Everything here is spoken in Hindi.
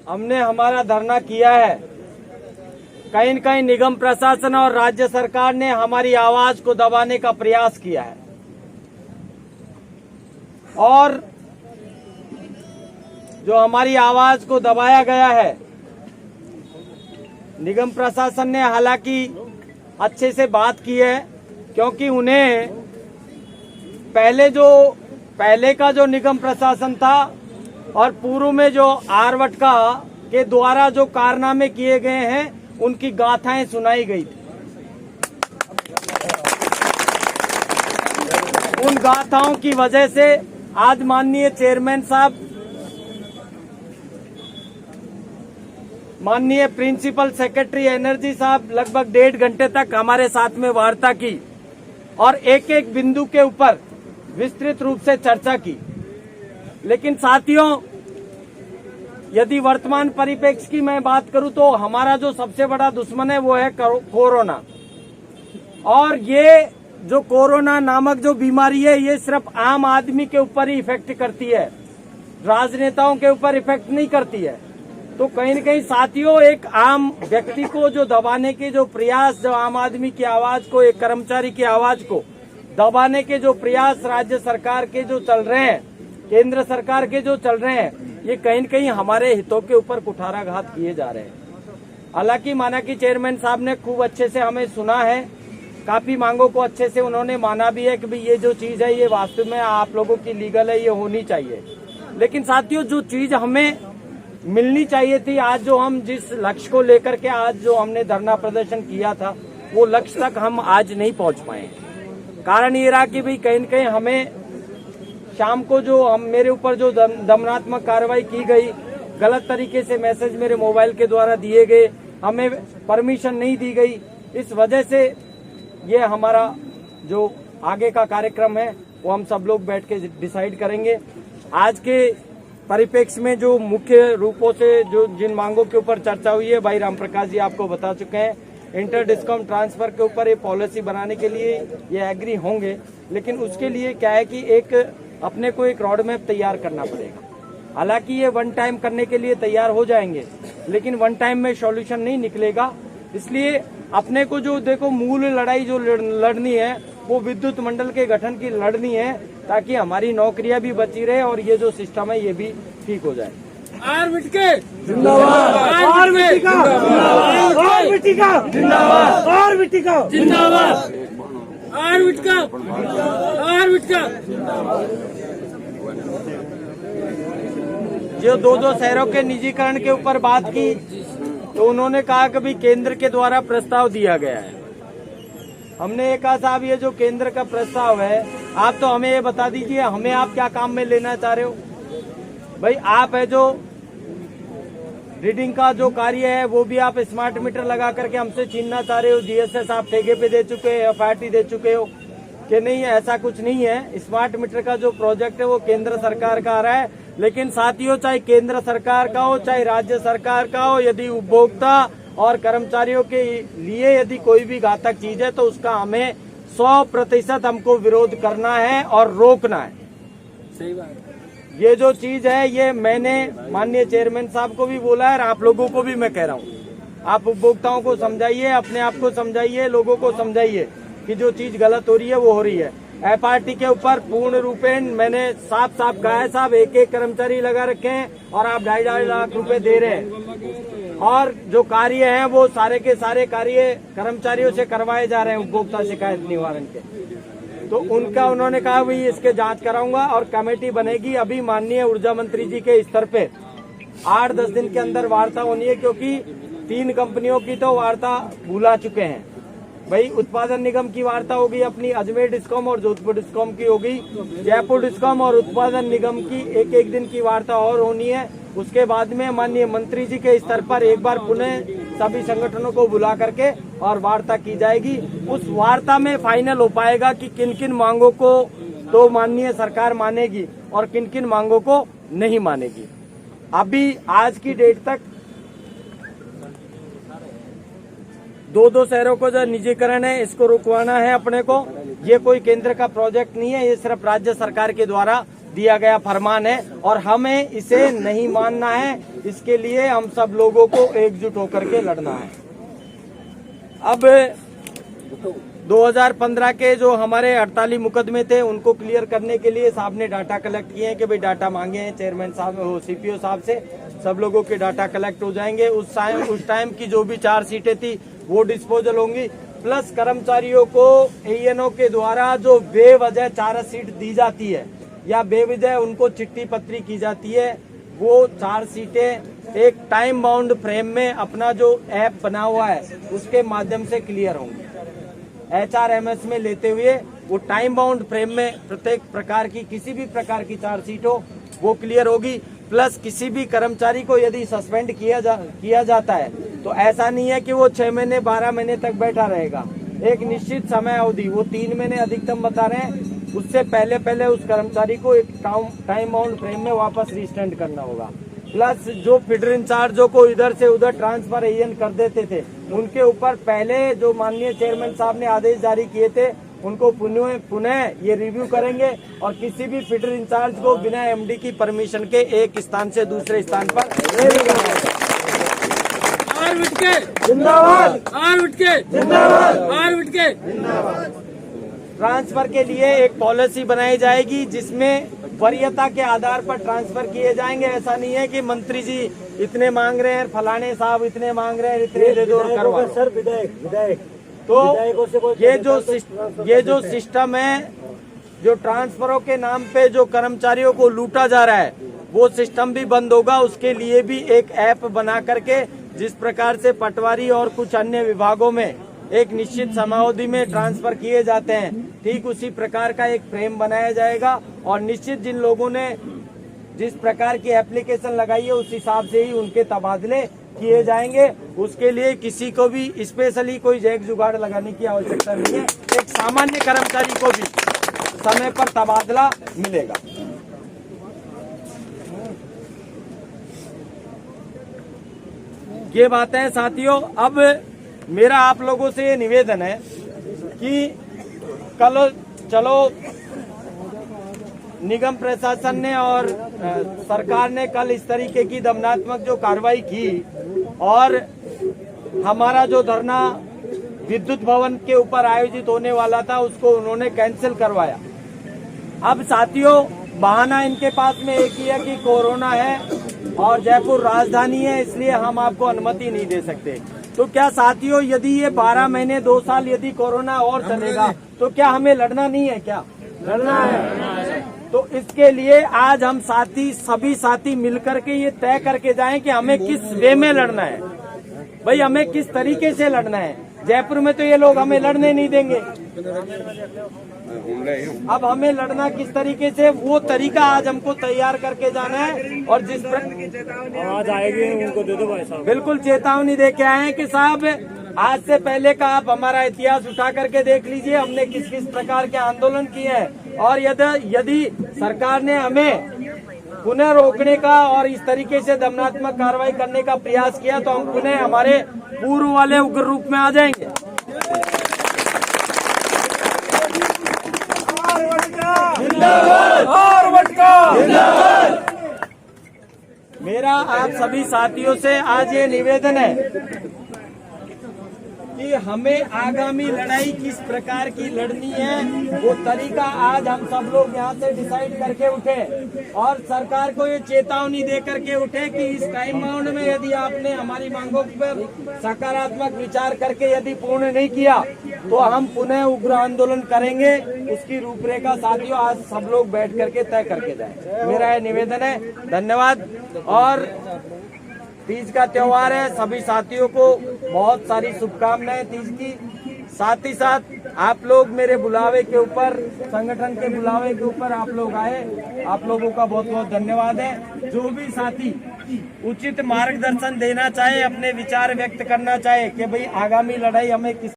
हमने हमारा धरना किया है। कहीं न कहीं निगम प्रशासन और राज्य सरकार ने हमारी आवाज को दबाने का प्रयास किया है और जो हमारी आवाज को दबाया गया है, निगम प्रशासन ने हालांकि अच्छे से बात की है, क्योंकि उन्हें पहले का जो निगम प्रशासन था और पूर्व में जो आरवटका के द्वारा जो कारनामे किए गए हैं उनकी गाथाएं सुनाई गई थी। उन गाथाओं की वजह से आज माननीय चेयरमैन साहब, माननीय प्रिंसिपल सेक्रेटरी एनर्जी साहब लगभग 1.5 घंटे तक हमारे साथ में वार्ता की और एक एक बिंदु के ऊपर विस्तृत रूप से चर्चा की। लेकिन साथियों, यदि वर्तमान परिप्रेक्ष्य की मैं बात करूं तो हमारा जो सबसे बड़ा दुश्मन है वो है कोरोना। और ये जो कोरोना नामक जो बीमारी है ये सिर्फ आम आदमी के ऊपर ही इफेक्ट करती है, राजनेताओं के ऊपर इफेक्ट नहीं करती है। तो कहीं न कहीं साथियों, एक आम व्यक्ति को जो दबाने के जो प्रयास, जो आम आदमी की आवाज को, एक कर्मचारी की आवाज को दबाने के जो प्रयास राज्य सरकार के जो चल रहे हैं, केंद्र सरकार के जो चल रहे हैं, ये कहीं न कहीं हमारे हितों के ऊपर कुठाराघात किए जा रहे हैं। हालांकि माना कि चेयरमैन साहब ने खूब अच्छे से हमें सुना है, काफी मांगों को अच्छे से उन्होंने माना भी है कि भाई ये जो चीज है ये वास्तव में आप लोगों की लीगल है, ये होनी चाहिए। लेकिन साथियों, जो चीज हमें मिलनी चाहिए थी, आज जो हम जिस लक्ष्य को लेकर के आज जो हमने धरना प्रदर्शन किया था, वो लक्ष्य तक हम आज नहीं पहुंच पाए। कारण ये रहा कि भाई कहीं न कहीं हमें शाम को जो मेरे ऊपर जो दमनात्मक कार्रवाई की गई, गलत तरीके से मैसेज मेरे मोबाइल के द्वारा दिए गए, हमें परमिशन नहीं दी गई। इस वजह से ये हमारा जो आगे का कार्यक्रम है वो हम सब लोग बैठ के डिसाइड करेंगे। आज के परिप्रेक्ष्य में जो मुख्य रूपों से जो जिन मांगों के ऊपर चर्चा हुई है, भाई रामप्रकाश जी आपको बता चुके हैं। इंटर डिस्कॉम ट्रांसफर के ऊपर ये पॉलिसी बनाने के लिए ये एग्री होंगे, लेकिन उसके लिए क्या है कि एक अपने को एक रोड मैप तैयार करना पड़ेगा। हालांकि ये वन टाइम करने के लिए तैयार हो जाएंगे, लेकिन वन टाइम में सॉल्यूशन नहीं निकलेगा। इसलिए अपने को जो देखो मूल लड़ाई जो लड़नी है वो विद्युत मंडल के गठन की लड़नी है, ताकि हमारी नौकरियां भी बची रहे और ये जो सिस्टम है ये भी ठीक हो जाए। आरविटके जिंदाबाद, आरविटका जिंदाबाद, आरविटका जिंदाबाद, आरविटका जिंदाबाद, आरविटका आरविटका। जो दो शहरों के निजीकरण के ऊपर बात की तो उन्होंने कहा कि भाई केंद्र के द्वारा प्रस्ताव दिया गया है। हमने ये कहा साहब, ये जो केंद्र का प्रस्ताव है, आप तो हमें ये बता दीजिए हमें आप क्या काम में लेना चाह रहे हो। भाई आप है जो रीडिंग का जो कार्य है वो भी आप स्मार्ट मीटर लगा करके हमसे छीनना चाह रहे हो। जीएसएस आप ठेके पे दे चुके हो, एफआरटी दे चुके हो कि नहीं, ऐसा कुछ नहीं है। स्मार्ट मीटर का जो प्रोजेक्ट है वो केंद्र सरकार का आ रहा है। लेकिन साथियों, चाहे केंद्र सरकार का हो चाहे राज्य सरकार का हो, यदि उपभोक्ता और कर्मचारियों के लिए यदि कोई भी घातक चीज है तो उसका हमें 100% हमको विरोध करना है और रोकना है। सही बात। ये जो चीज है ये मैंने माननीय चेयरमैन साहब को भी बोला है और आप लोगों को भी मैं कह रहा हूँ। आप उपभोक्ताओं को समझाइए, अपने आप को समझाइए, लोगों को समझाइए कि जो चीज गलत हो रही है वो हो रही है। एफआरटी के ऊपर पूर्ण रूपेण मैंने साफ साफ कहा है साहब, एक एक कर्मचारी लगा रखे हैं और आप 2.5 लाख रुपए दे रहे हैं और जो कार्य हैं वो सारे के सारे कार्य कर्मचारियों से करवाए जा रहे हैं उपभोक्ता शिकायत निवारण के। तो उनका उन्होंने कहा भाई इसके जांच कराऊंगा और कमेटी बनेगी। अभी माननीय ऊर्जा मंत्री जी के स्तर पे 8-10 दिन के अंदर वार्ता होनी है, क्योंकि 3 कंपनियों की तो वार्ता बुला चुके हैं। भाई उत्पादन निगम की वार्ता होगी अपनी, अजमेर डिस्कॉम और जोधपुर डिस्कॉम की होगी, जयपुर डिस्कॉम और उत्पादन निगम की एक दिन की वार्ता और होनी है। उसके बाद में माननीय मंत्री जी के स्तर पर एक बार पुनः सभी संगठनों को बुला करके और वार्ता की जाएगी। उस वार्ता में फाइनल हो पाएगा कि किन किन मांगों को तो माननीय सरकार मानेगी और किन किन मांगों को नहीं मानेगी। अभी आज की डेट तक 2 शहरों को जो निजीकरण है इसको रुकवाना है अपने को। ये कोई केंद्र का प्रोजेक्ट नहीं है, ये सिर्फ राज्य सरकार के द्वारा दिया गया फरमान है और हमें इसे नहीं मानना है। इसके लिए हम सब लोगों को एकजुट होकर के लड़ना है। अब 2015 के जो हमारे 48 मुकदमे थे उनको क्लियर करने के लिए साहब ने डाटा कलेक्ट किए हैं कि भाई डाटा मांगे हैं चेयरमैन साहब सीपीओ साहब से, सब लोगों के डाटा कलेक्ट हो जाएंगे। उस टाइम की जो भी चार्जशीटें थी वो डिस्पोजल होंगी। प्लस कर्मचारियों को एएनओ के द्वारा जो बेवजह चार्जशीट दी जाती है या बेवजह उनको चिट्ठी पत्री की जाती है, वो चार्जशीटें एक टाइम बाउंड फ्रेम में अपना जो ऐप बना हुआ है उसके माध्यम से क्लियर होंगी। HRMS में लेते हुए वो टाइम बाउंड फ्रेम में प्रत्येक प्रकार की किसी भी प्रकार की चार्जशीट हो वो क्लियर होगी। प्लस किसी भी कर्मचारी को यदि सस्पेंड किया जाता है तो ऐसा नहीं है कि वो 6 महीने 12 महीने तक बैठा रहेगा। एक निश्चित समय अवधि, वो 3 महीने अधिकतम बता रहे हैं, उससे पहले उस कर्मचारी को एक टाइम बाउंड फ्रेम में वापस रिस्टेंड करना होगा। प्लस जो फीडर इंचार्जों को इधर से उधर ट्रांसफर एएन कर देते थे उनके ऊपर पहले जो माननीय चेयरमैन साहब ने आदेश जारी किए थे उनको पुनः ये रिव्यू करेंगे और किसी भी फीडर इंचार्ज को बिना एमडी की परमिशन के एक स्थान से दूसरे स्थान पर नहीं लगाएगा। जिंदाबाद, ट्रांसफर के लिए एक पॉलिसी बनाई जाएगी जिसमें वरीयता के आधार पर ट्रांसफर किए जाएंगे। ऐसा नहीं है कि मंत्री जी इतने मांग रहे हैं, फलाने साहब इतने मांग रहे हैं, इतने दे दो करवा। सर विधायक तो ये जो सिस्टम है, जो ट्रांसफरों के नाम पे जो कर्मचारियों को लूटा जा रहा है वो सिस्टम भी बंद होगा। उसके लिए भी एक ऐप बना करके जिस प्रकार से पटवारी और कुछ अन्य विभागों में एक निश्चित समावधि में ट्रांसफर किए जाते हैं, ठीक उसी प्रकार का एक फ्रेम बनाया जाएगा और निश्चित जिन लोगों ने जिस प्रकार की एप्लीकेशन लगाई है उस हिसाब से ही उनके तबादले किए जाएंगे। उसके लिए किसी को भी स्पेशली कोई जैक जुगाड़ लगाने की आवश्यकता नहीं है। एक सामान्य कर्मचारी को भी समय पर तबादला मिलेगा। ये बातें हैं साथियों। अब मेरा आप लोगों से ये निवेदन है कि चलो निगम प्रशासन ने और सरकार ने कल इस तरीके की दमनात्मक जो कार्रवाई की और हमारा जो धरना विद्युत भवन के ऊपर आयोजित होने वाला था उसको उन्होंने कैंसिल करवाया। अब साथियों बहाना इनके पास में एक ही है कि कोरोना है और जयपुर राजधानी है, इसलिए हम आपको अनुमति नहीं दे सकते। तो क्या साथियों यदि ये 12 महीने 2 साल यदि कोरोना और चलेगा तो क्या हमें लड़ना नहीं है? क्या लड़ना है? तो इसके लिए आज हम सभी साथी मिलकर के ये तय करके जाएं कि हमें किस वे में लड़ना है, भाई हमें किस तरीके से लड़ना है। जयपुर में तो ये लोग हमें लड़ने नहीं देंगे। अब हमें लड़ना किस तरीके से, वो तरीका आज हमको तैयार करके जाना है। और जिस आज आएगी उनको दे दो भाई साहब। बिल्कुल चेतावनी दे के आए हैं कि साहब आज से पहले का आप हमारा इतिहास उठा करके देख लीजिए, हमने किस किस प्रकार के आंदोलन किए हैं और यदि सरकार ने हमें पुनः रोकने का और इस तरीके से दमनात्मक कार्रवाई करने का प्रयास किया तो हम पुनः हमारे पूर्व वाले उग्र रूप में आ जाएंगे। मेरा आप सभी साथियों से आज ये निवेदन है कि हमें आगामी लड़ाई किस प्रकार की लड़नी है वो तरीका आज हम सब लोग यहाँ से डिसाइड करके उठे और सरकार को ये चेतावनी दे करके उठे कि इस टाइम बाउंड में यदि आपने हमारी मांगों पर सकारात्मक विचार करके यदि पूर्ण नहीं किया तो हम पुनः उग्र आंदोलन करेंगे। उसकी रूपरेखा साथियों आज सब लोग बैठ करके तय करके जाए, मेरा ये निवेदन है। धन्यवाद। और तीज का त्योहार है, सभी साथियों को बहुत सारी शुभकामनाएं तीज की। साथ ही साथ आप लोग मेरे बुलावे के ऊपर, संगठन के बुलावे के ऊपर आप लोग आए, आप लोगों का बहुत बहुत धन्यवाद है। जो भी साथी उचित मार्गदर्शन देना चाहे, अपने विचार व्यक्त करना चाहे कि भाई आगामी लड़ाई हमें किस